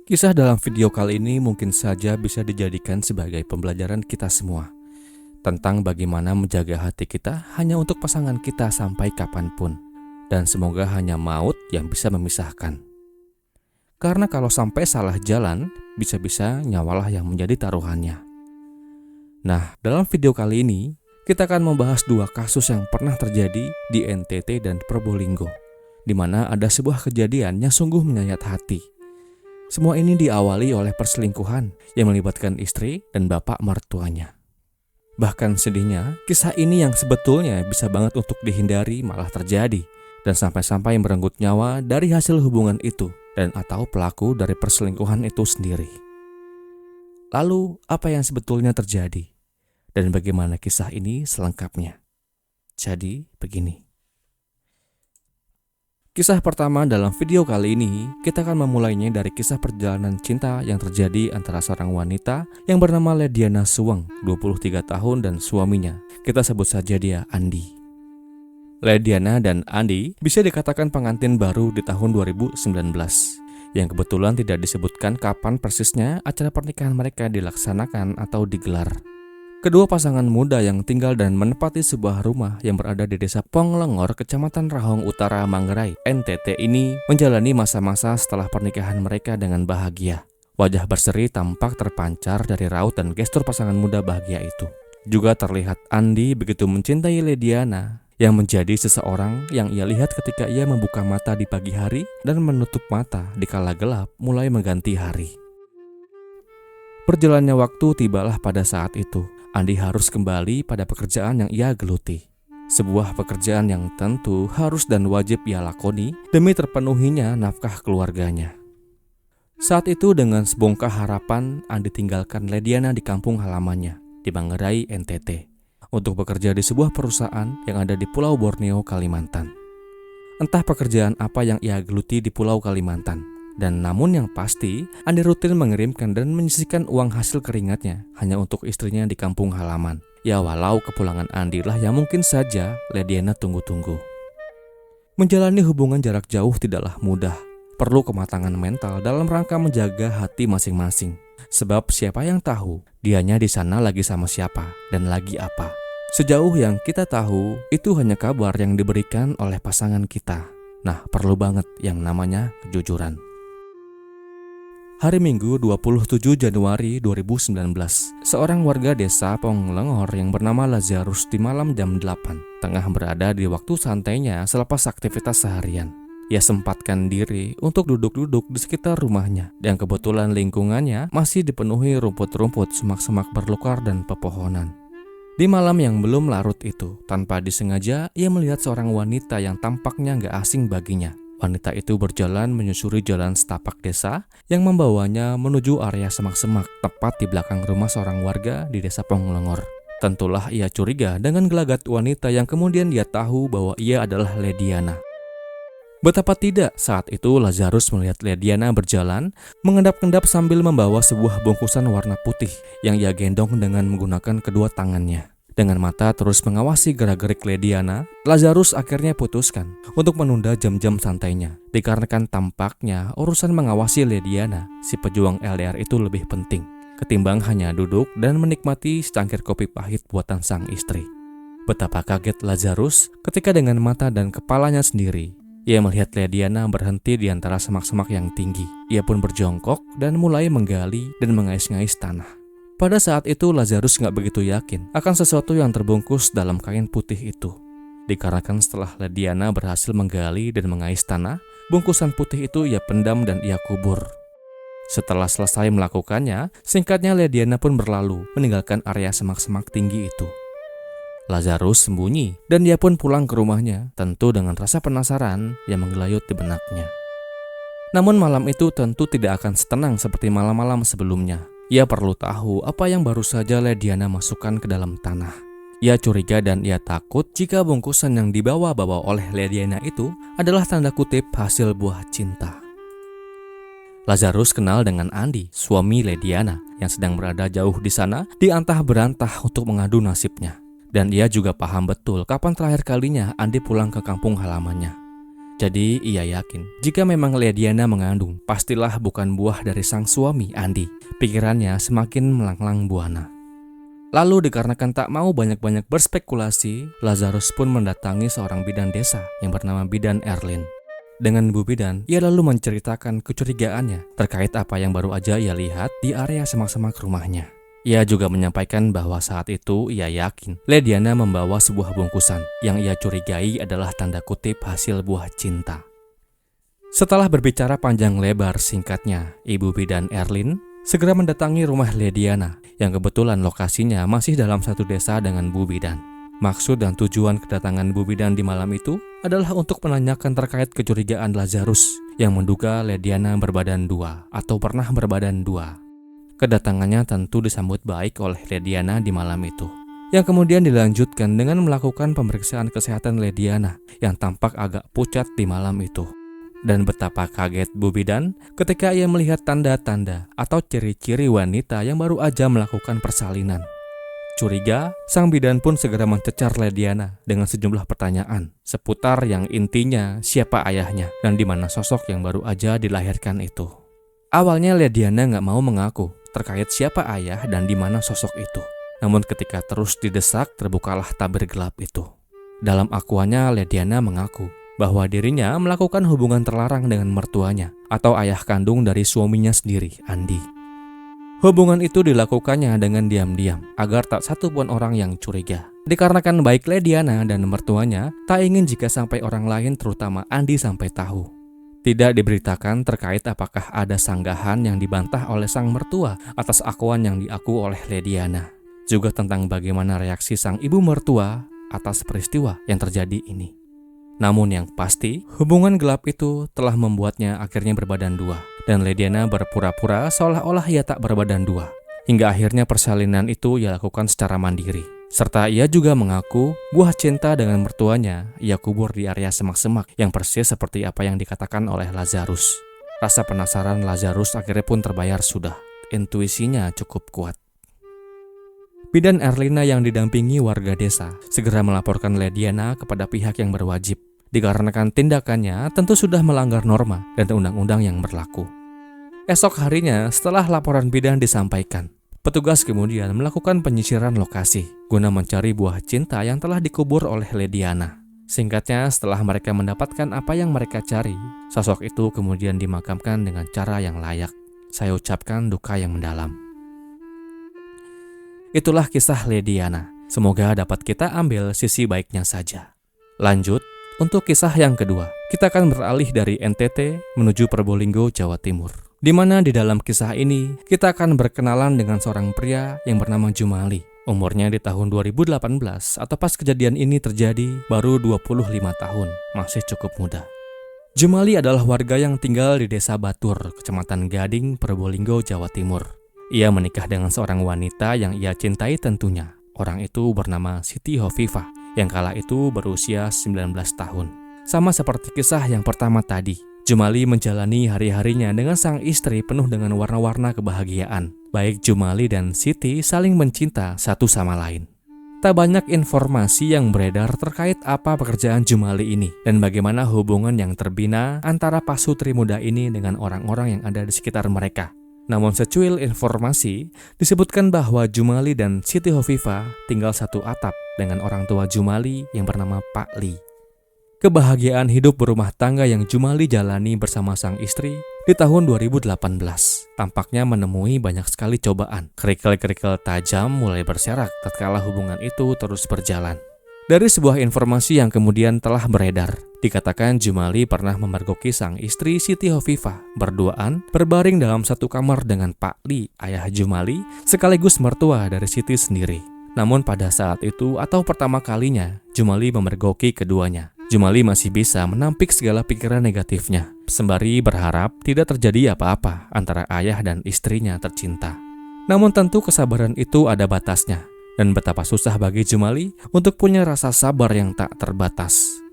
Kisah dalam video kali ini mungkin saja bisa dijadikan sebagai pembelajaran kita semua tentang bagaimana menjaga hati kita hanya untuk pasangan kita sampai kapanpun, dan semoga hanya maut yang bisa memisahkan. Karena kalau sampai salah jalan, bisa-bisa nyawalah yang menjadi taruhannya. Nah, dalam video kali ini kita akan membahas dua kasus yang pernah terjadi di NTT dan Probolinggo, di mana ada sebuah kejadian yang sungguh menyayat hati. Semua ini diawali oleh perselingkuhan yang melibatkan istri dan bapak mertuanya. Bahkan sedihnya, kisah ini yang sebetulnya bisa banget untuk dihindari malah terjadi, dan sampai-sampai merenggut nyawa dari hasil hubungan itu dan atau pelaku dari perselingkuhan itu sendiri. Lalu, apa yang sebetulnya terjadi? Dan bagaimana kisah ini selengkapnya? Jadi, begini. Kisah pertama dalam video kali ini, kita akan memulainya dari kisah perjalanan cinta yang terjadi antara seorang wanita yang bernama Lediana Suweng, 23 tahun, dan suaminya. Kita sebut saja dia Andi. Lediana dan Andi bisa dikatakan pengantin baru di tahun 2019, yang kebetulan tidak disebutkan kapan persisnya acara pernikahan mereka dilaksanakan atau digelar. Kedua pasangan muda yang tinggal dan menempati sebuah rumah yang berada di desa Ponglengor, Kecamatan Rahong Utara, Manggarai, NTT ini menjalani masa-masa setelah pernikahan mereka dengan bahagia. Wajah berseri tampak terpancar dari raut dan gestur pasangan muda bahagia itu. Juga terlihat Andi begitu mencintai Lediana, yang menjadi seseorang yang ia lihat ketika ia membuka mata di pagi hari dan menutup mata di kala gelap mulai mengganti hari. Berjalannya waktu, tibalah pada saat itu Andi harus kembali pada pekerjaan yang ia geluti. Sebuah pekerjaan yang tentu harus dan wajib ia lakoni demi terpenuhinya nafkah keluarganya. Saat itu dengan sebongkah harapan, Andi tinggalkan Lediana di kampung halamannya di Manggarai, NTT, untuk bekerja di sebuah perusahaan yang ada di Pulau Borneo, Kalimantan. Entah pekerjaan apa yang ia geluti di Pulau Kalimantan, dan namun yang pasti, Andi rutin mengirimkan dan menyisihkan uang hasil keringatnya hanya untuk istrinya di kampung halaman. Ya, walau kepulangan Andi lah yang mungkin saja Lediana tunggu-tunggu. Menjalani hubungan jarak jauh tidaklah mudah. Perlu kematangan mental dalam rangka menjaga hati masing-masing. Sebab siapa yang tahu dianya di sana lagi sama siapa dan lagi apa. Sejauh yang kita tahu, itu hanya kabar yang diberikan oleh pasangan kita. Nah, perlu banget yang namanya kejujuran. Hari Minggu 27 Januari 2019, seorang warga desa Ponglengor yang bernama Lazarus di malam jam 8 tengah berada di waktu santainya selepas aktivitas seharian. Ia sempatkan diri untuk duduk-duduk di sekitar rumahnya, yang kebetulan lingkungannya masih dipenuhi rumput-rumput, semak-semak berlukar dan pepohonan. Di malam yang belum larut itu, tanpa disengaja ia melihat seorang wanita yang tampaknya gak asing baginya. Wanita itu berjalan menyusuri jalan setapak desa yang membawanya menuju area semak-semak tepat di belakang rumah seorang warga di desa Ponglengor. Tentulah ia curiga dengan gelagat wanita yang kemudian dia tahu bahwa ia adalah Lediana. Betapa tidak, saat itu Lazarus melihat Lediana berjalan mengendap-endap sambil membawa sebuah bungkusan warna putih yang ia gendong dengan menggunakan kedua tangannya. Dengan mata terus mengawasi gerak-gerik Lediana, Lazarus akhirnya putuskan untuk menunda jam-jam santainya. Dikarenakan tampaknya urusan mengawasi Lediana, si pejuang LDR itu lebih penting ketimbang hanya duduk dan menikmati secangkir kopi pahit buatan sang istri. Betapa kaget Lazarus ketika dengan mata dan kepalanya sendiri ia melihat Lediana berhenti di antara semak-semak yang tinggi. Ia pun berjongkok dan mulai menggali dan mengais-ngais tanah. Pada saat itu Lazarus gak begitu yakin akan sesuatu yang terbungkus dalam kain putih itu. Dikarenakan setelah Lediana berhasil menggali dan mengais tanah, bungkusan putih itu ia pendam dan ia kubur. Setelah selesai melakukannya, singkatnya Lediana pun berlalu meninggalkan area semak-semak tinggi itu. Lazarus sembunyi dan dia pun pulang ke rumahnya, tentu dengan rasa penasaran yang menggelayut di benaknya. Namun malam itu tentu tidak akan setenang seperti malam-malam sebelumnya. Ia perlu tahu apa yang baru saja Lediana masukkan ke dalam tanah. Ia curiga dan ia takut jika bungkusan yang dibawa-bawa oleh Lediana itu adalah tanda kutip hasil buah cinta. Lazarus kenal dengan Andi, suami Lediana, yang sedang berada jauh di sana, diantah-berantah untuk mengadu nasibnya. Dan ia juga paham betul kapan terakhir kalinya Andi pulang ke kampung halamannya. Jadi ia yakin jika memang Lediana mengandung, pastilah bukan buah dari sang suami Andi. Pikirannya semakin melanglang buana. Lalu dikarenakan tak mau banyak-banyak berspekulasi, Lazarus pun mendatangi seorang bidan desa yang bernama Bidan Erlin. Dengan Bu Bidan, ia lalu menceritakan kecurigaannya terkait apa yang baru aja ia lihat di area semak-semak rumahnya. Ia juga menyampaikan bahwa saat itu ia yakin Lediana membawa sebuah bungkusan yang ia curigai adalah tanda kutip hasil buah cinta. Setelah berbicara panjang lebar singkatnya, Ibu Bidan Erlin segera mendatangi rumah Lediana yang kebetulan lokasinya masih dalam satu desa dengan Bu Bidan. Maksud dan tujuan kedatangan Bu Bidan di malam itu adalah untuk menanyakan terkait kecurigaan Lazarus yang menduga Lediana berbadan dua atau pernah berbadan dua. Kedatangannya tentu disambut baik oleh Lediana di malam itu, yang kemudian dilanjutkan dengan melakukan pemeriksaan kesehatan Lediana yang tampak agak pucat di malam itu. Dan betapa kaget Bu Bidan ketika ia melihat tanda-tanda atau ciri-ciri wanita yang baru aja melakukan persalinan. Curiga, sang bidan pun segera mencecar Lediana dengan sejumlah pertanyaan seputar yang intinya siapa ayahnya dan di mana sosok yang baru aja dilahirkan itu. Awalnya Lediana nggak mau mengaku terkait siapa ayah dan di mana sosok itu. Namun ketika terus didesak, terbukalah tabir gelap itu. Dalam akuannya, Lediana mengaku bahwa dirinya melakukan hubungan terlarang dengan mertuanya atau ayah kandung dari suaminya sendiri, Andi. Hubungan itu dilakukannya dengan diam-diam agar tak satu pun orang yang curiga. Dikarenakan baik Lediana dan mertuanya tak ingin jika sampai orang lain terutama Andi sampai tahu. Tidak diberitakan terkait apakah ada sanggahan yang dibantah oleh sang mertua atas akuan yang diaku oleh Lediana. Juga tentang bagaimana reaksi sang ibu mertua atas peristiwa yang terjadi ini. Namun yang pasti, hubungan gelap itu telah membuatnya akhirnya berbadan dua. Dan Lediana berpura-pura seolah-olah ia tak berbadan dua. Hingga akhirnya persalinan itu ia lakukan secara mandiri. Serta ia juga mengaku buah cinta dengan mertuanya ia kubur di area semak-semak yang persis seperti apa yang dikatakan oleh Lazarus. Rasa penasaran Lazarus akhirnya pun terbayar sudah. Intuisinya cukup kuat. Bidan Erlina yang didampingi warga desa segera melaporkan Lediana kepada pihak yang berwajib, dikarenakan tindakannya tentu sudah melanggar norma dan undang-undang yang berlaku. Esok harinya setelah laporan bidan disampaikan, petugas kemudian melakukan penyisiran lokasi guna mencari buah cinta yang telah dikubur oleh Lediana. Singkatnya, setelah mereka mendapatkan apa yang mereka cari, sosok itu kemudian dimakamkan dengan cara yang layak. Saya ucapkan duka yang mendalam. Itulah kisah Lediana. Semoga dapat kita ambil sisi baiknya saja. Lanjut, untuk kisah yang kedua, kita akan beralih dari NTT menuju Probolinggo, Jawa Timur. Di mana di dalam kisah ini, kita akan berkenalan dengan seorang pria yang bernama Jumali. Umurnya di tahun 2018 atau pas kejadian ini terjadi baru 25 tahun, masih cukup muda. Jumali adalah warga yang tinggal di Desa Batur, Kecamatan Gading, Probolinggo, Jawa Timur. Ia menikah dengan seorang wanita yang ia cintai tentunya. Orang itu bernama Siti Hovifah, yang kala itu berusia 19 tahun. Sama seperti kisah yang pertama tadi, Jumali menjalani hari-harinya dengan sang istri penuh dengan warna-warna kebahagiaan. Baik Jumali dan Siti saling mencinta satu sama lain. Tak banyak informasi yang beredar terkait apa pekerjaan Jumali ini dan bagaimana hubungan yang terbina antara pasutri muda ini dengan orang-orang yang ada di sekitar mereka. Namun secuil informasi disebutkan bahwa Jumali dan Siti Hovifah tinggal satu atap dengan orang tua Jumali yang bernama Pak Li. Kebahagiaan hidup berumah tangga yang Jumali jalani bersama sang istri di tahun 2018 tampaknya menemui banyak sekali cobaan. Kerikil-kerikil tajam mulai berserak tatkala hubungan itu terus berjalan. Dari sebuah informasi yang kemudian telah beredar, dikatakan Jumali pernah memergoki sang istri Siti Hovifah berduaan berbaring dalam satu kamar dengan Pak Li, ayah Jumali, sekaligus mertua dari Siti sendiri. Namun pada saat itu atau pertama kalinya, Jumali memergoki keduanya. Jumali masih bisa menampik segala pikiran negatifnya, sembari berharap tidak terjadi apa-apa antara ayah dan istrinya tercinta. Namun tentu kesabaran itu ada batasnya. Dan betapa susah bagi Jumali untuk punya rasa sabar yang tak terbatas.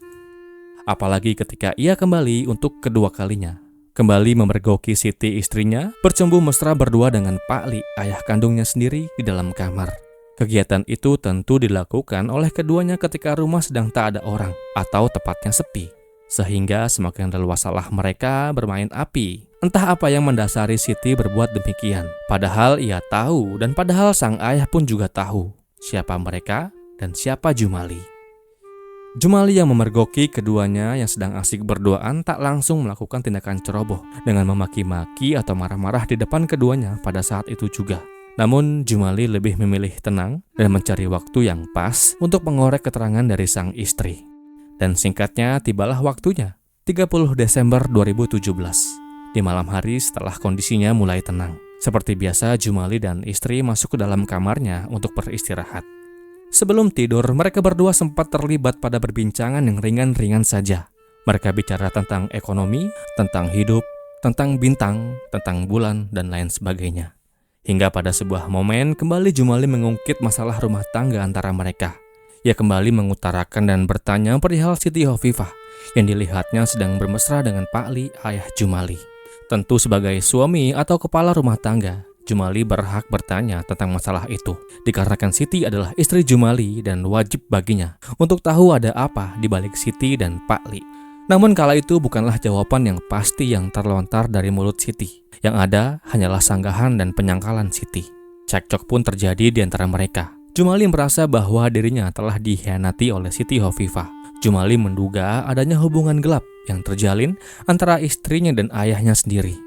Apalagi ketika ia kembali untuk kedua kalinya. Kembali memergoki Siti istrinya, bercumbu mesra berdua dengan Pak Li, ayah kandungnya sendiri di dalam kamar. Kegiatan itu tentu dilakukan oleh keduanya ketika rumah sedang tak ada orang, atau tepatnya sepi. Sehingga semakin leluasalah mereka bermain api. Entah apa yang mendasari Siti berbuat demikian. Padahal ia tahu dan padahal sang ayah pun juga tahu siapa mereka dan siapa Jumali. Jumali yang memergoki keduanya yang sedang asik berduaan tak langsung melakukan tindakan ceroboh dengan memaki-maki atau marah-marah di depan keduanya pada saat itu juga. Namun Jumali lebih memilih tenang dan mencari waktu yang pas untuk mengorek keterangan dari sang istri. Dan singkatnya tibalah waktunya, 30 Desember 2017. Di malam hari setelah kondisinya mulai tenang. Seperti biasa Jumali dan istri masuk ke dalam kamarnya untuk beristirahat. Sebelum tidur, mereka berdua sempat terlibat pada perbincangan yang ringan-ringan saja. Mereka bicara tentang ekonomi, tentang hidup, tentang bintang, tentang bulan, dan lain sebagainya. Hingga pada sebuah momen kembali Jumali mengungkit masalah rumah tangga antara mereka. Ia kembali mengutarakan dan bertanya perihal Siti Hovifah yang dilihatnya sedang bermesra dengan Pak Li, ayah Jumali. Tentu sebagai suami atau kepala rumah tangga, Jumali berhak bertanya tentang masalah itu, dikarenakan Siti adalah istri Jumali dan wajib baginya untuk tahu ada apa di balik Siti dan Pak Li. Namun kala itu bukanlah jawaban yang pasti yang terlontar dari mulut Siti. Yang ada hanyalah sanggahan dan penyangkalan Siti. Cekcok pun terjadi di antara mereka. Jumali merasa bahwa dirinya telah dikhianati oleh Siti Hovifah. Jumali menduga adanya hubungan gelap yang terjalin antara istrinya dan ayahnya sendiri.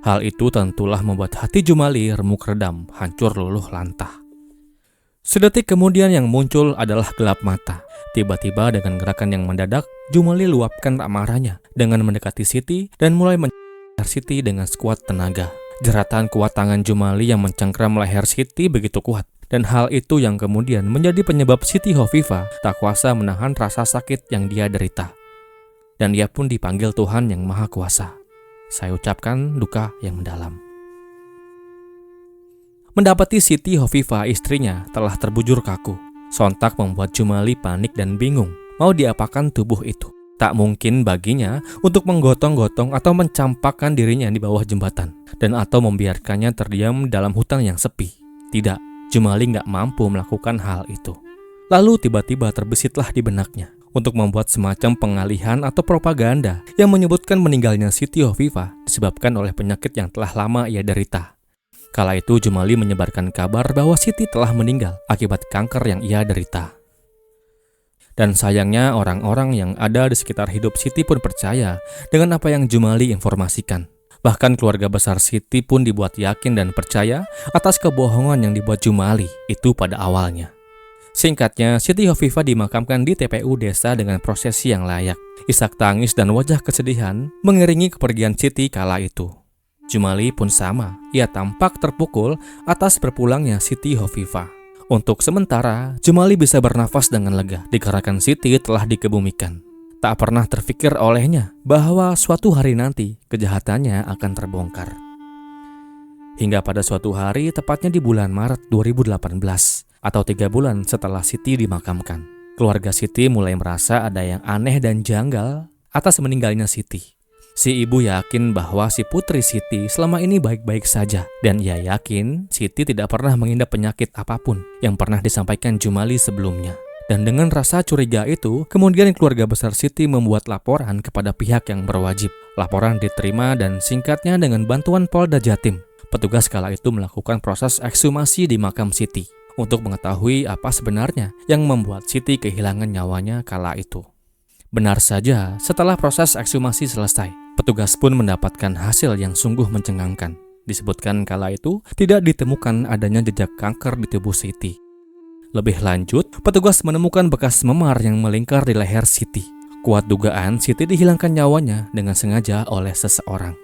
Hal itu tentulah membuat hati Jumali remuk redam, hancur luluh lantah. Sedetik kemudian yang muncul adalah gelap mata. Tiba-tiba dengan gerakan yang mendadak, Jumali luapkan amarahnya dengan mendekati Siti dan mulai mencengkram Siti dengan sekuat tenaga. Jeratan kuat tangan Jumali yang mencengkram leher Siti begitu kuat. Dan hal itu yang kemudian menjadi penyebab Siti Hovifah tak kuasa menahan rasa sakit yang dia derita. Dan ia pun dipanggil Tuhan yang Maha Kuasa. Saya ucapkan duka yang mendalam. Mendapati Siti Hovifah istrinya telah terbujur kaku. Sontak membuat Jumali panik dan bingung mau diapakan tubuh itu. Tak mungkin baginya untuk menggotong-gotong atau mencampakkan dirinya di bawah jembatan dan atau membiarkannya terdiam dalam hutan yang sepi. Tidak. Jumali nggak mampu melakukan hal itu. Lalu tiba-tiba terbesitlah di benaknya untuk membuat semacam pengalihan atau propaganda yang menyebutkan meninggalnya Siti Hovifah disebabkan oleh penyakit yang telah lama ia derita. Kala itu Jumali menyebarkan kabar bahwa Siti telah meninggal akibat kanker yang ia derita. Dan sayangnya orang-orang yang ada di sekitar hidup Siti pun percaya dengan apa yang Jumali informasikan. Bahkan keluarga besar Siti pun dibuat yakin dan percaya atas kebohongan yang dibuat Jumali itu pada awalnya. Singkatnya, Siti Hovifah dimakamkan di TPU desa dengan prosesi yang layak. Isak tangis dan wajah kesedihan mengiringi kepergian Siti kala itu. Jumali pun sama, ia tampak terpukul atas berpulangnya Siti Hovifah. Untuk sementara, Jumali bisa bernafas dengan lega dikarenakan Siti telah dikebumikan. Tak pernah terfikir olehnya bahwa suatu hari nanti kejahatannya akan terbongkar. Hingga pada suatu hari, tepatnya di bulan Maret 2018, atau 3 bulan setelah Siti dimakamkan, keluarga Siti mulai merasa ada yang aneh dan janggal atas meninggalnya Siti. Si ibu yakin bahwa si putri Siti selama ini baik-baik saja, dan ia yakin Siti tidak pernah mengidap penyakit apapun yang pernah disampaikan Jumali sebelumnya. Dan dengan rasa curiga itu, kemudian keluarga besar Siti membuat laporan kepada pihak yang berwajib. Laporan diterima dan singkatnya dengan bantuan Polda Jatim, petugas kala itu melakukan proses ekshumasi di makam Siti untuk mengetahui apa sebenarnya yang membuat Siti kehilangan nyawanya kala itu. Benar saja, setelah proses ekshumasi selesai, petugas pun mendapatkan hasil yang sungguh mencengangkan. Disebutkan kala itu tidak ditemukan adanya jejak kanker di tubuh Siti. Lebih lanjut, petugas menemukan bekas memar yang melingkar di leher Siti. Kuat dugaan Siti dihilangkan nyawanya dengan sengaja oleh seseorang.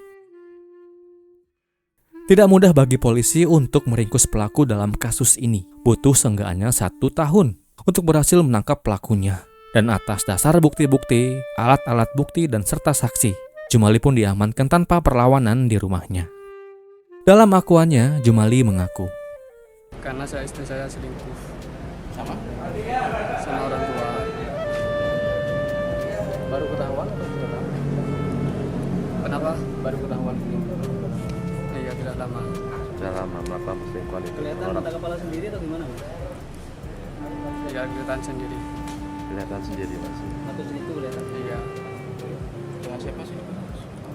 Tidak mudah bagi polisi untuk meringkus pelaku dalam kasus ini. Butuh seenggaknya 1 tahun untuk berhasil menangkap pelakunya. Dan atas dasar bukti-bukti, alat-alat bukti, dan serta saksi, Jumali pun diamankan tanpa perlawanan di rumahnya. Dalam akuannya, Jumali mengaku, karena istri saya selingkuh Sama? sama orang tua. Baru ketahuan atau sudah lama? Kenapa? Baru ketahuan Iya, tidak lama. Sudah lama melakukan perselingkuhan itu. kelihatan mata kepala sendiri atau gimana, Mas? Iya, kelihatan sendiri. Kelihatan sendiri masih. Atau itu kelihatan? Iya.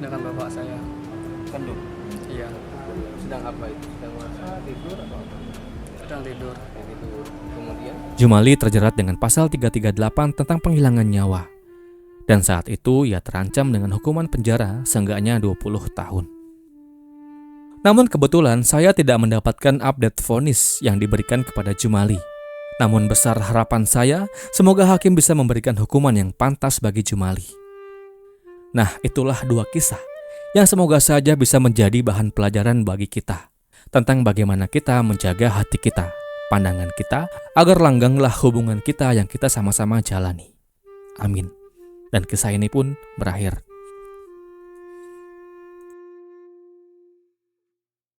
dengan bapak saya. Kandung. Iya, Sedang apa itu? Sedang masak, tidur atau apa? sedang tidur. Tidur. Kemudian Jumali terjerat dengan pasal 338 tentang penghilangan nyawa. Dan saat itu ia terancam dengan hukuman penjara seenggaknya 20 tahun. Namun kebetulan saya tidak mendapatkan update vonis yang diberikan kepada Jumali. Namun besar harapan saya, semoga hakim bisa memberikan hukuman yang pantas bagi Jumali. Nah, itulah dua kisah yang semoga saja bisa menjadi bahan pelajaran bagi kita tentang bagaimana kita menjaga hati kita, pandangan kita, agar langganglah hubungan kita yang kita sama-sama jalani. Amin. Dan kisah ini pun berakhir